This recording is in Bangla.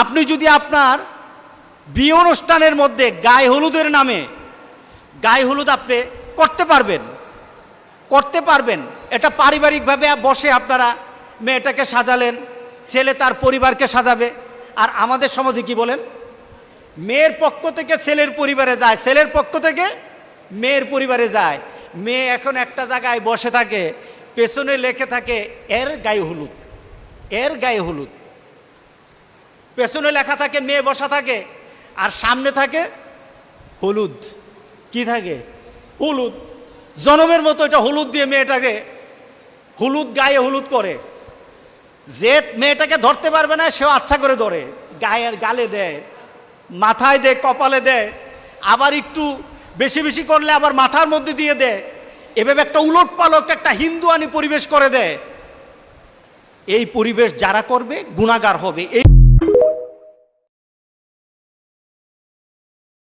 আপনি যদি আপনার বিয়ে অনুষ্ঠানের মধ্যে গায়ে হলুদের নামে গায়ে হলুদ আপনি করতে পারবেন। এটা পারিবারিকভাবে বসে আপনারা মেয়েটাকে সাজালেন, ছেলে তার পরিবারকে সাজাবে। আর আমাদের সমাজে কি বলেন, মেয়ের পক্ষ থেকে ছেলের পরিবারে যায়, ছেলের পক্ষ থেকে মেয়ের পরিবারে যায়। মেয়ে এখন একটা জায়গায় বসে থাকে, পেছনে লেখে থাকে এর গায়ে হলুদ, এর গায়ে হলুদ। পেছনে লেখা থাকে মেয়ে বসা থাকে, আর সামনে থাকে হলুদ। কি থাকে? হলুদ। জনমের মতো এটা হলুদ দিয়ে মেয়েটাকে হলুদ গায়ে হলুদ করে। যে মেয়েটাকে ধরতে পারবে না সেও আচ্ছা করে ধরে, গায়ের গালে দেয়, মাথায় দেয়, কপালে দেয়, আবার একটু বেশি বেশি করলে আবার মাথার মধ্যে দিয়ে দেয়। এভাবে একটা উলট পালট একটা হিন্দুয়ানি পরিবেশ করে দেয়। এই পরিবেশ যারা করবে গুনাহগার হবে। এই